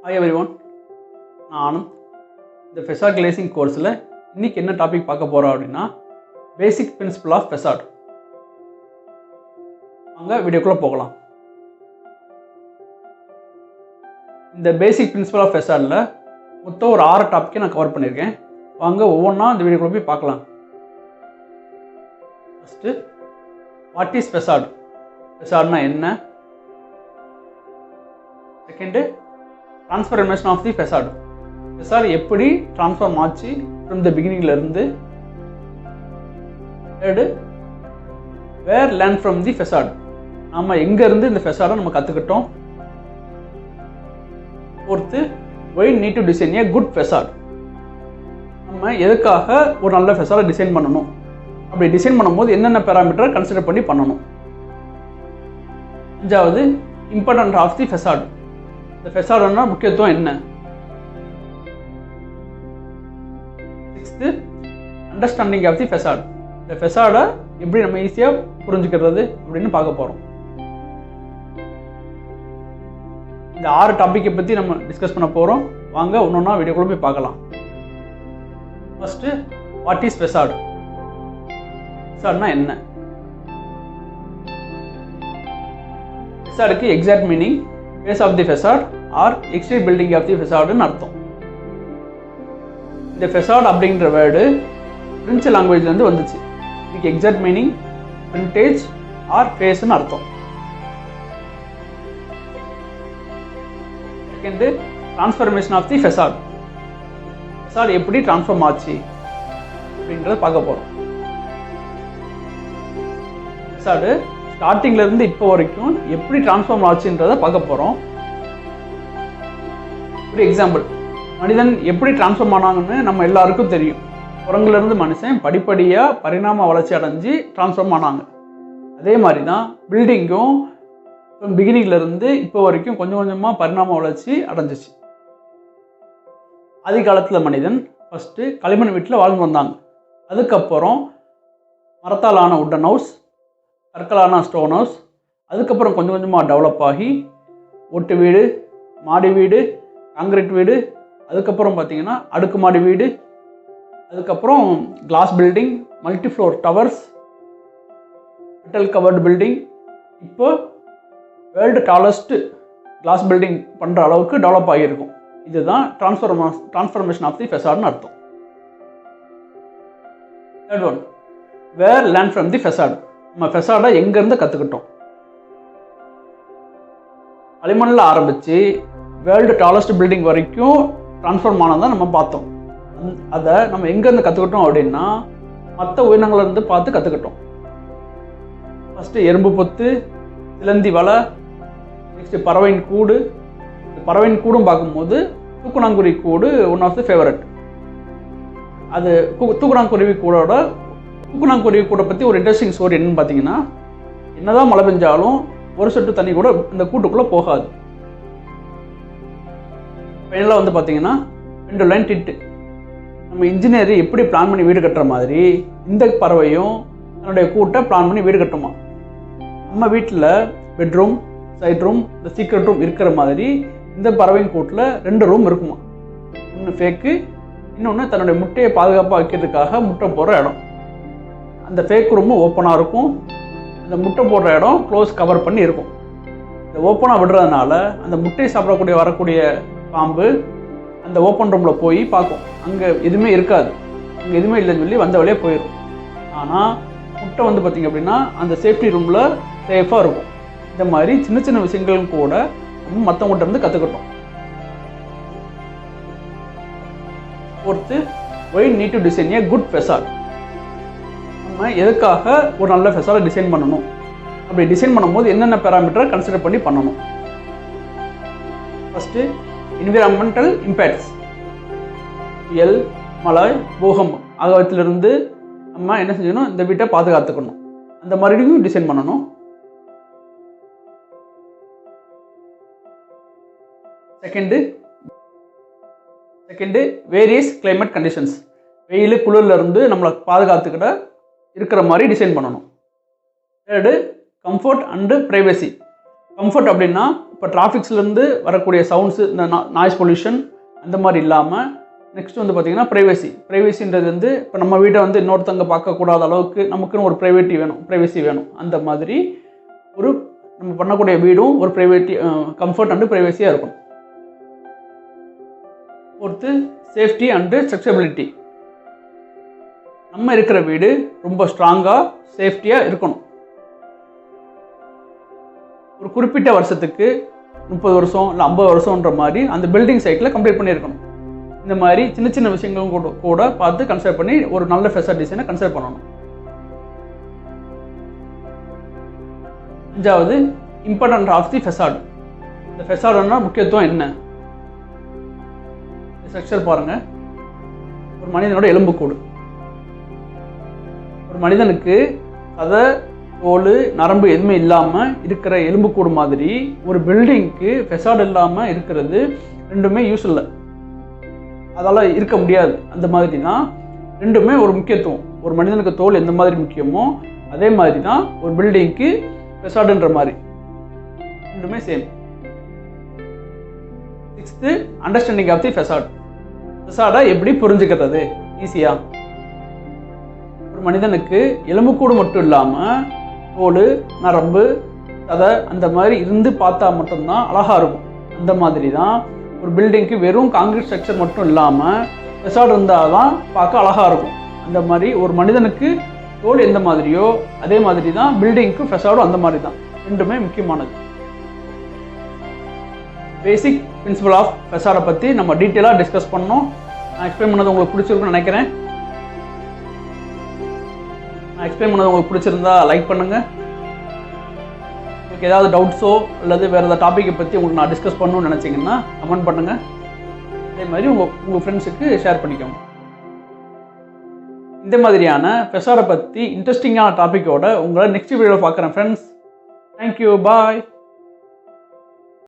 Hi everyone, நான் ஆனந்த். இந்த ஃபெசாட் glazing கோர்ஸில் இன்றைக்கி என்ன டாபிக் பார்க்க போகிறோம் அப்படின்னா பேசிக் பிரின்சிபல் ஆஃப் ஃபெசாட். வாங்க வீடியோக்குள்ளே போகலாம். இந்த பேசிக் பிரின்சிபல் ஆஃப் ஃபெசாடில் மொத்தம் ஒரு 6 டாப்பிக்கை நான் கவர் பண்ணியிருக்கேன். வாங்க ஒவ்வொன்றா இந்த வீடியோக்குள்ளே போய் பார்க்கலாம். First, what is facade? ஃபெசாட்னா என்ன? Second, transformation of the facade. Facade எப்படி ட்ரான்ஸ்ஃபார்ம் ஆச்சு ஃப்ரம் த பிகினிங்லேருந்து. Third, where learn from the facade. நம்ம எங்கேருந்து இந்த ஃபெசாடை நம்ம கற்றுக்கிட்டோம். Fourth, why need to design a good facade. நம்ம எதுக்காக ஒரு நல்ல ஃபெசாடை டிசைன் பண்ணணும், அப்படி டிசைன் பண்ணும்போது என்னென்ன பேராமீட்டரை கன்சிடர் பண்ணி பண்ணணும். அஞ்சாவது, இம்பார்ட்டன்ட் ஆஃப் தி ஃபெசாட். இந்த ஃபெசாட்னா முக்கியத்துவம் என்ன. Sixth, understanding of the facade. இந்த ஃபெசாடை எப்படி நம்ம ஈஸியாக புரிஞ்சுக்கிறது அப்படின்னு பார்க்க போகிறோம். இந்த 6 டாப்பிக்கை பற்றி நம்ம டிஸ்கஸ் பண்ண போகிறோம். வாங்க ஒன்றொன்னா வீடியோக்குள்ள போய் பார்க்கலாம். First, what is facade? ஃபெசாட்னா என்ன? ஃபெசாடுக்கு exact meaning face of the facade or exterior building of the ஃபெசாடுன்னு அர்த்தம். இந்த ஃபெசாட் அப்படிங்கிற வேர்டு பிரெஞ்சு லாங்குவேஜ்லேருந்து வந்துச்சு. இதுக்கு எக்ஸாக்ட் மீனிங் ஃப்ரண்டேஜ் ஆர் ஃபேஸ்ன்னு அர்த்தம். Second, transformation of the facade. Facade எப்படி ட்ரான்ஸ்ஃபார்ம் ஆச்சு அப்படின்றத பார்க்க போகிறோம். ஃபெசாடு ஸ்டார்டிங்லேருந்து இப்போ வரைக்கும் எப்படி ட்ரான்ஸ்ஃபார்ம் ஆச்சுன்றதை பார்க்க போகிறோம். ஒரு எக்ஸாம்பிள், மனிதன் எப்படி ட்ரான்ஸ்ஃபார்ம் ஆனாங்கன்னு நம்ம எல்லாருக்கும் தெரியும். குரங்குலேருந்து மனுஷன் படிப்படியாக பரிணாம வளர்ச்சி அடைஞ்சு ட்ரான்ஸ்ஃபார்ம் ஆனாங்க. அதே மாதிரி தான் பில்டிங்கும் பிகினிங்லேருந்து இப்போ வரைக்கும் கொஞ்சம் கொஞ்சமாக பரிணாம வளர்ச்சி அடைஞ்சிச்சு. ஆதி காலத்தில் மனிதன் ஃபஸ்ட்டு களிமண் வீட்டில் வாழ்ந்து வந்தாங்க. அதுக்கப்புறம் மரத்தால் ஆன உட்டன் ஹவுஸ், கற்களான ஸ்டோன் ஹவுஸ், அதுக்கப்புறம் கொஞ்சம் கொஞ்சமாக டெவலப் ஆகி ஒட்டு வீடு, மாடி வீடு, காங்கிரீட் வீடு, அதுக்கப்புறம் பார்த்திங்கன்னா அடுக்குமாடி வீடு, அதுக்கப்புறம் glass building, multi floor towers, metal covered building. இப்போ வேர்ல்டு டாலஸ்ட் கிளாஸ் பில்டிங் பண்ணுற அளவுக்கு டெவலப் ஆகியிருக்கும். இதுதான் ட்ரான்ஸ்ஃபர்மேஷன் ஆஃப் தி ஃபெசாட்னு அர்த்தம். Third one, where learn from the facade. நம்ம ஃபெசாடை எங்கேருந்து கற்றுக்கிட்டோம். களிமண்ணில் ஆரம்பித்து வேர்ல்டு டாலஸ்ட் பில்டிங் வரைக்கும் ட்ரான்ஸ்ஃபார்ம் ஆனதான் நம்ம பார்த்தோம். அதை நம்ம எங்கேருந்து கற்றுக்கிட்டோம் அப்படின்னா மற்ற உயிரினங்கள்லேருந்து பார்த்து கற்றுக்கிட்டோம். ஃபஸ்ட்டு எறும்பு பொத்து, சிலந்தி வலை, நெக்ஸ்ட்டு பறவையின் கூடு. பறவையின் கூடும் பார்க்கும்போது தூக்குநாங்குருவி கூடு ஒன் ஆஃப் தி ஃபேவரட். அது தூக்குநாங்குருவி கூட பற்றி ஒரு இன்ட்ரெஸ்டிங் ஸ்டோரி என்னன்னு பார்த்தீங்கன்னா, என்னதான் மழை பெஞ்சாலும் ஒரு சொட்டு தண்ணி கூட இந்த கூட்டுக்குள்ளே போகாது. ஃபைனலாக வந்து பார்த்தீங்கன்னா பெண்டுலைன் டிட்டு. நம்ம இன்ஜினியர் எப்படி பிளான் பண்ணி வீடு கட்டுற மாதிரி இந்த பறவையும் தன்னுடைய கூட்டை பிளான் பண்ணி வீடு கட்டுமா. நம்ம வீட்டில் பெட்ரூம், சைட் ரூம், இந்த சீக்ரெட் ரூம் இருக்கிற மாதிரி இந்த பறவையின் கூட்டில் 2 ரூம் இருக்குமா. ஒன்று ஃபேக்கு, இன்னொன்று தன்னுடைய முட்டையை பாதுகாப்பாக வைக்கிறதுக்காக முட்டை போடுற இடம். அந்த ஃபேக் ரூமும் ஓப்பனாக இருக்கும், அந்த முட்டை போடுற இடம் க்ளோஸ் கவர் பண்ணி இருக்கும். இந்த ஓப்பனாக விடுறதுனால அந்த முட்டையை சாப்பிடக்கூடிய வரக்கூடிய பாம்பு அந்த ஓப்பன் ரூமில் போய் பார்க்கும், அங்கே எதுவுமே இருக்காது, அங்கே எதுவுமே இல்லைன்னு சொல்லி வந்த வழியே போயிடும். ஆனால் முட்டை வந்து பார்த்திங்க அப்படின்னா அந்த சேஃப்டி ரூமில் சேஃபாக இருக்கும். இந்த மாதிரி சின்ன சின்ன விஷயங்களும் கூட நம்ம மற்றவங்கள்ட்ட இருந்து கற்றுக்கிட்டோம். Fourth, why need to design a good facade. நம்ம எதுக்காக ஒரு நல்ல ஃபெசாடை டிசைன் பண்ணணும், அப்படி டிசைன் பண்ணும்போது என்னென்ன பேராமீட்டரை கன்சிடர் பண்ணி பண்ணணும். First, environmental impacts. புயல், மழை, பூகம்பம் ஆகியவற்றிலிருந்து நம்ம என்ன செஞ்சணும், இந்த வீட்டை பாதுகாத்துக்கணும். அந்த மாதிரியும் டிசைன் பண்ணணும். Second, various climate conditions. வெயில், குளிர்லேருந்து நம்மளை பாதுகாத்துக்கிட்ட இருக்கிற மாதிரி டிசைன் பண்ணணும். Third, comfort and privacy. Comfort அப்படின்னா இப்போ டிராஃபிக்ஸ்லேருந்து வரக்கூடிய சவுண்ட்ஸு, இந்த நாய்ஸ் பொல்யூஷன் அந்த மாதிரி இல்லாமல், நெக்ஸ்ட் வந்து பார்த்திங்கன்னா ப்ரைவேசின்றது வந்து இப்போ நம்ம வீட்டை வந்து இன்னொருத்தவங்க பார்க்கக்கூடாத அளவுக்கு நமக்குன்னு ஒரு ப்ரைவேசி வேணும். அந்த மாதிரி ஒரு நம்ம பண்ணக்கூடிய வீடும் ஒரு கம்ஃபர்ட் அண்டு ப்ரைவேசியாக இருக்கும். பொறுத்து சேஃப்டி அண்டு ஸ்ட்ரக்சபிலிட்டி. நம்ம இருக்கிற வீடு ரொம்ப ஸ்ட்ராங்காக சேஃப்டியாக இருக்கணும். ஒரு குறிப்பிட்ட வருஷத்துக்கு 30 வருஷம் இல்லை 50 வருஷம்ன்ற மாதிரி அந்த பில்டிங் சைட்டில் கம்ப்ளீட் பண்ணியிருக்கணும். இந்த மாதிரி சின்ன சின்ன விஷயங்களும் கூட பார்த்து கன்சிடர் பண்ணி ஒரு நல்ல ஃபெசாட் டிசைனை கன்சிடர் பண்ணணும். 5வது இம்பார்ட்டன்ட் ஆஃப் தி ஃபெசாட். இந்த ஃபெசாடுன்னா முக்கியத்துவம் என்ன? ஸ்ட்ரக்சர் பாருங்கள். ஒரு மனிதனோட எலும்புக்கூடு. ஒரு மனிதனுக்கு அதை தோல் நரம்பு எதுவுமே இல்லாமல் இருக்கிற எலும்புக்கூடு மாதிரி ஒரு பில்டிங்க்கு ஃபெசாட் இல்லாமல் இருக்கிறது ரெண்டுமே யூஸ் இல்லை, அதால் இருக்க முடியாது. அந்த மாதிரி தான் ரெண்டுமே ஒரு முக்கியத்துவம். ஒரு மனிதனுக்கு தோல் எந்த மாதிரி முக்கியமோ அதே மாதிரி தான் ஒரு பில்டிங்க்கு ஃபெசாடுன்ற மாதிரி ரெண்டுமே same. 6th understanding of the facade. ஃபெசாடை எப்படி புரிஞ்சுக்கிறது ஈஸியாக? ஒரு மனிதனுக்கு எலும்புக்கூடு மட்டும் இல்லாமல் தோல் நரம்பு சதை அந்த மாதிரி இருந்து பார்த்தா மட்டும்தான் அழகாக இருக்கும். அந்த மாதிரி தான் ஒரு பில்டிங்க்கு வெறும் காங்கிரீட் ஸ்ட்ரக்சர் மட்டும் இல்லாமல் ஃபெசாட் இருந்தால் தான் பார்க்க அழகாக இருக்கும். அந்த மாதிரி ஒரு மனிதனுக்கு தோல் எந்த மாதிரியோ அதே மாதிரி தான் பில்டிங்க்கு ஃபெசாடும் அந்த மாதிரி தான். ரெண்டுமே முக்கியமானது. பேசிக் பிரின்சிபல் ஆஃப் ஃபெசாடை பற்றி நம்ம டீட்டெயிலாக டிஸ்கஸ் பண்ணோம். நான் எக்ஸ்பிளைன் பண்ணது உங்களுக்கு பிடிச்சிருக்குன்னு நினைக்கிறேன். நான் எக்ஸ்பிளைன் பண்ணது உங்களுக்கு பிடிச்சிருந்தா லைக் பண்ணுங்கள். உங்களுக்கு ஏதாவது டவுட்ஸோ அல்லது வேறு ஏதாவது டாப்பிக்கை பற்றி உங்களுக்கு நான் டிஸ்கஸ் பண்ணணும்னு நினச்சிங்கன்னா கமெண்ட் பண்ணுங்கள். அதே மாதிரி உங்கள் ஃப்ரெண்ட்ஸுக்கு ஷேர் பண்ணிக்கோங்க. இந்த மாதிரியான ஃபெசாடை பற்றி இன்ட்ரெஸ்டிங்கான டாப்பிக்கோட உங்களை நெக்ஸ்ட் வீடியோவில் பார்க்குறேன் ஃப்ரெண்ட்ஸ். தேங்க்யூ, பாய்.